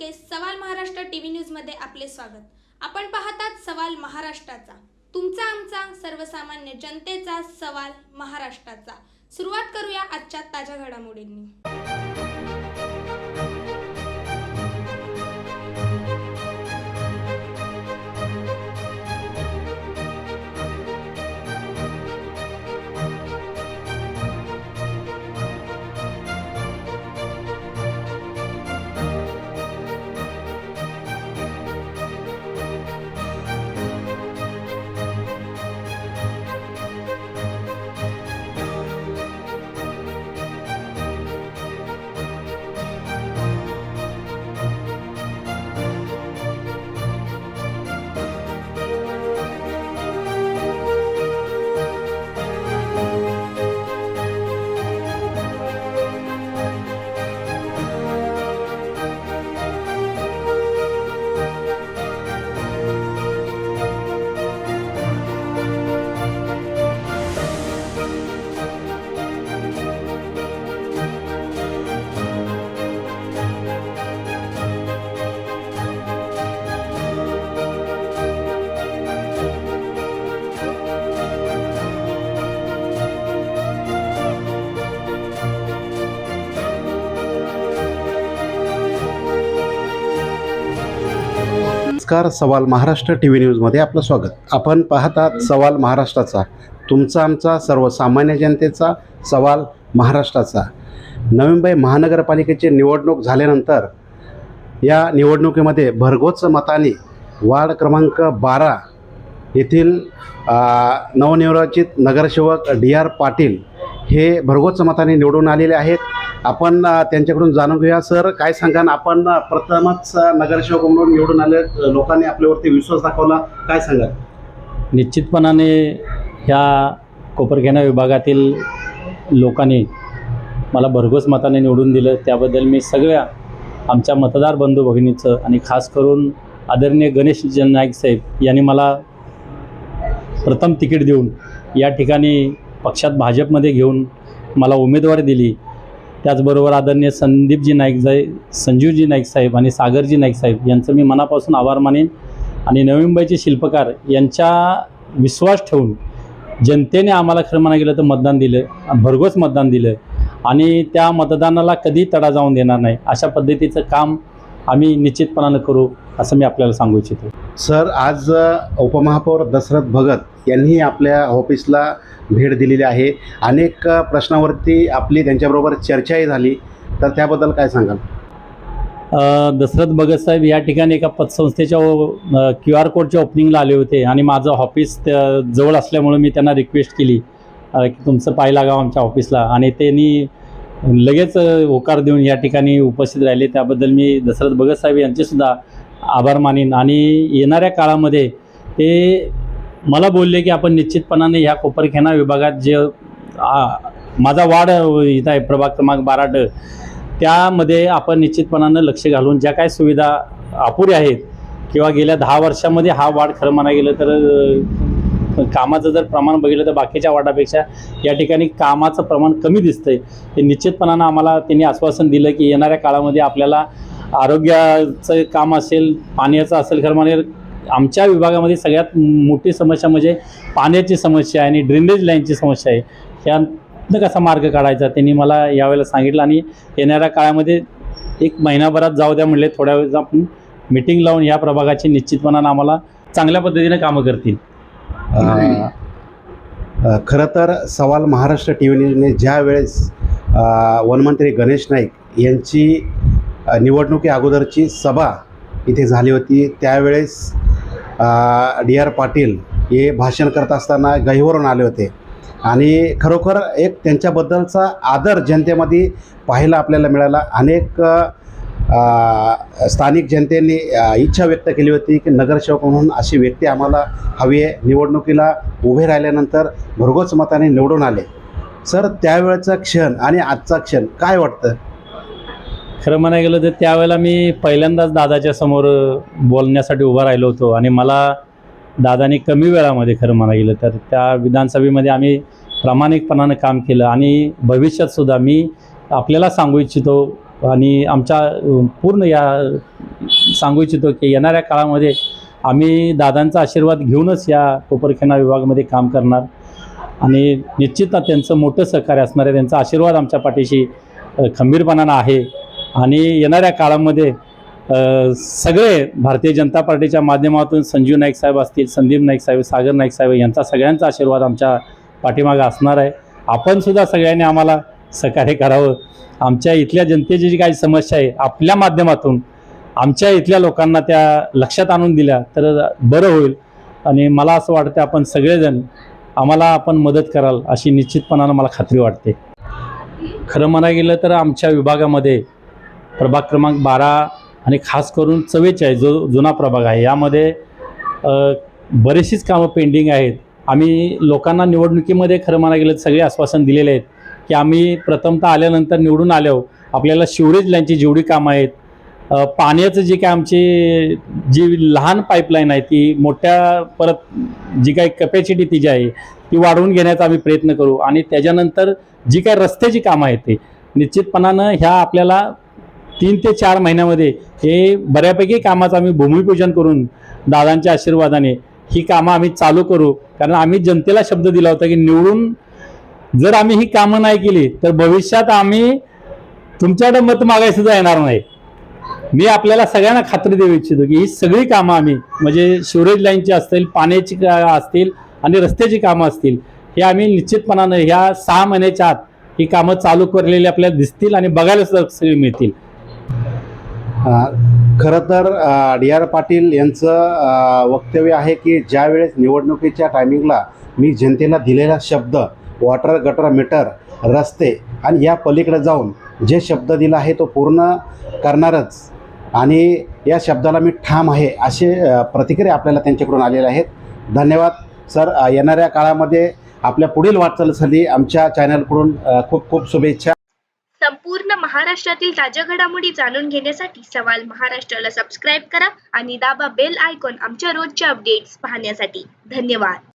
बोडके सवाल Maharashtra TV news मध्ये आपले स्वागत। आपण पाहतात सवाल महाराष्ट्राचा, तुमचा आमचा सर्वसामान्य जनतेचा सवाल महाराष्ट्राचा। सुरुवात करूया आजच्या ताज्या घडामोडींनी। नमस्कार, सवाल महाराष्ट्र टीव्ही न्यूजमध्ये आपलं स्वागत। आपण पाहतात सवाल महाराष्ट्राचा, तुमचा आमचा सर्वसामान्य जनतेचा सवाल महाराष्ट्राचा। नवी मुंबई महानगरपालिकेची निवडणूक झाल्यानंतर या निवडणुकीमध्ये भरघोस मताने वार्ड क्रमांक 12 येथील नवनिर्वाचित नगरसेवक DR पाटील हे भरघोस मताने निवडून आलेले आहेत। आपण त्यांच्याकडून जाणून घेऊया। सर, काय सांगाल, आपण प्रथमच नगरसेवक म्हणून निवडून आले, लोकांनी आपल्यावरती विश्वास दाखवला, काय सांगाल? निश्चितपणाने ह्या कोपरखेरणा विभागातील लोकांनी मला भरघोस मताने निवडून दिलं, त्याबद्दल मी सगळ्या आमच्या मतदार बंधू भगिनीचं आणि खास करून आदरणीय गणेश नाईक साहेब यांनी मला प्रथम तिकीट देऊन या ठिकाणी पक्षात भाजपमध्ये घेऊन मला उमेदवारी दिली। त्याचबरोबर आदरणीय संदीपजी नाईक संजीवजी नाईक साहेब आणि सागरजी नाईक साहेब यांचं मी मनापासून आभार मानेन। आणि नवी मुंबईचे शिल्पकार यांच्या विश्वास ठेवून जनतेने आम्हाला खरं म्हणायला गेलं तर मतदान दिलं, भरघोस मतदान दिलं आणि त्या मतदानाला कधी तडा जाऊन देणार नाही, अशा पद्धतीचं काम आम्ही निश्चितपणानं करू असं मी आपल्याला सांगू इच्छितो। सर, आज उपमहापौर दशरथ भगत यांनी आपल्या ऑफिसला भेट दिलेली आहे, अनेक प्रश्नावरती आपली त्यांच्याबरोबर चर्चाही झाली, तर त्याबद्दल काय सांगाल? दशरथ भगत साहेब या ठिकाणी एका पतसंस्थेच्या QR कोडच्या ओपनिंगला आले होते आणि माझं ऑफिस जवळ असल्यामुळे मी त्यांना रिक्वेस्ट केली की तुमचं पाय लागावं आमच्या ऑफिसला, आणि त्यांनी लगेच होकार देऊन या ठिकाणी उपस्थित राहिले। त्याबद्दल मी दशरथ भगत साहेब यांचेसुद्धा आभार मानेन। आणि येणाऱ्या काळामध्ये ते मला बोलले की आपण निश्चितपणाने ह्या कोपरखेरणा विभागात जे माझा वार्ड इथं आहे प्रभाग क्रमांक 12 त्यामध्ये आपण निश्चितपणानं लक्ष घालून ज्या काय सुविधा अपुऱ्या आहेत किंवा गेल्या 10 वर्षामध्ये हा वार्ड खरं म्हणायला गेलं तर कामाचं जर प्रमाण बघितलं तर बाकीच्या वार्डापेक्षा या ठिकाणी कामाचं प्रमाण कमी दिसतंय। ते निश्चितपणानं आम्हाला त्यांनी आश्वासन दिलं की येणाऱ्या काळामध्ये आपल्याला आरोग्याचं काम असेल, पाण्याचं असेल, खरं म्हणायला आमच्या विभागामध्ये सगळ्यात मोठी समस्या म्हणजे पाण्याची समस्या आहे आणि ड्रेनेज लाईनची समस्या आहे। ह्यातनं कसा मार्ग काढायचा त्यांनी मला यावेळेला सांगितलं आणि येणाऱ्या काळामध्ये 1 महिनाभरात जाऊ द्या म्हणले, थोड्या वेळेस आपण मीटिंग लावून या प्रभागाची निश्चितपणानं आम्हाला चांगल्या पद्धतीने कामं करतील। खरं तर सवाल महाराष्ट्र टीव्ही न्यूजने ज्या वेळेस वनमंत्री गणेश नाईक यांची निवडणुकी अगोदरची सभा इथे झाली होती, त्यावेळेस DR पाटील हे भाषण करत असताना गहिवरून आले होते आणि खरोखर एक त्यांच्याबद्दलचा आदर जनतेमध्ये पाहायला आपल्याला मिळाला। अनेक स्थानिक जनतेने इच्छा व्यक्त केली होती की नगरसेवक म्हणून अशी व्यक्ती आम्हाला हवी आहे। निवडणुकीला उभे राहिल्यानंतर भरघोस मताने निवडून आले। सर, त्यावेळेचा क्षण आणि आजचा क्षण काय वाटतं? खरं म्हणायला गेलं तर त्यावेळेला मी पहिल्यांदाच दादाच्या समोर बोलण्यासाठी उभा राहिलो होतो आणि मला दादाने कमी वेळामध्ये खरं म्हणायला गेलं तर त्या विधानसभेमध्ये आम्ही प्रामाणिकपणानं काम केलं आणि भविष्यातसुद्धा मी आपल्याला सांगू इच्छितो आणि आमच्या पूर्ण या सांगू इच्छितो की येणाऱ्या काळामध्ये आम्ही दादांचा आशीर्वाद घेऊनच या कोपरखेरणा विभागामध्ये काम करणार आणि निश्चित त्यांचं मोठं सहकार्य असणार आहे. त्यांचा आशीर्वाद आमच्या पाठीशी खंबीरपणानं आहे आणि येणाऱ्या काळामध्ये सगळे भारतीय जनता पार्टीच्या माध्यमातून संजीव नाईक साहेब असतील, संदीप नाईक साहेब, सागर नाईक साहेब यांचा सगळ्यांचा आशीर्वाद आमच्या पाठीमागं असणार आहे. आपणसुद्धा सगळ्यांनी आम्हाला सहकार्य करावं. आमच्या इथल्या जनतेची जी काही समस्या आहे आपल्या माध्यमातून आमच्या इथल्या लोकांना त्या लक्षात आणून दिल्या तर बरं होईल आणि मला असं वाटतं आपण सगळेजण आपण मदत कराल अशी निश्चितपणानं मला खात्री वाटते. खरं म्हणायला गेलं तर आमच्या विभागामध्ये प्रभाग क्रमांक 12 आणि खास करून 44 जो जुना प्रभाग आहे यामध्ये बरीचशीच कामं पेंडिंग आहेत. आम्ही लोकांना निवडणुकीमध्ये खरं म्हणायला गेलं सगळे आश्वासन दिलेले आहेत की आम्ही प्रथमतः आल्यानंतर निवडून आल्यावर आपल्याला शिवरेज लाईनची जेवढी कामं आहेत, पाण्याचं जे काय आमची जी लहान पाईपलाईन आहे ती मोठ्या परत जी काही कपॅसिटी तिची आहे ती वाढवून घेण्याचा आम्ही प्रयत्न करू आणि त्याच्यानंतर जी काही रस्त्याची कामं आहेत ते निश्चितपणानं ह्या आपल्याला 3 ते 4 महिन्यामध्ये हे बऱ्यापैकी कामाचं आम्ही भूमिपूजन करून दादांच्या आशीर्वादाने ही कामं आम्ही चालू करू. कारण आम्ही जनतेला शब्द दिला होता की निवडून जर आम्ही ही कामं नाही केली तर भविष्यात आम्ही तुमच्याकडे मत मागायला सुद्धा येणार नाही. मी आपल्याला सगळ्यांना खात्री देऊ इच्छितो की ही सगळी कामं आम्ही म्हणजे शिवरेज लाईनची असतील, पाण्याची असतील आणि रस्त्याची कामं असतील हे आम्ही निश्चितपणानं ह्या 6 महिन्याच्या आत ही कामं चालू करलेली आपल्याला दिसतील आणि बघायला सुद्धा सगळी मिळतील. खरं तर डी.आर. पाटील यांचं वक्तव्य आहे की ज्या वेळेस निवडणुकीच्या टायमिंगला मी जनतेला दिलेला शब्द वॉटर गटर मीटर रस्ते आणि या पलीकडे जाऊन जे शब्द दिला आहे तो पूर्ण करणारच आणि या शब्दाला मी ठाम आहे असे प्रतिक्रिया आपल्याला त्यांच्याकडून आलेल्या आहेत. धन्यवाद सर. येणाऱ्या काळामध्ये आपल्या पुढील वाटचालीसाठी आमच्या चॅनलकडून खूप खूप शुभेच्छा. संपूर्ण महाराष्ट्रातील ताज्या घडामोडी जाणून घेण्यासाठी सवाल महाराष्ट्राला सबस्क्राईब करा आणि दाबा बेल आयकॉन आमच्या रोजच्या अपडेट्स पाहण्यासाठी. धन्यवाद.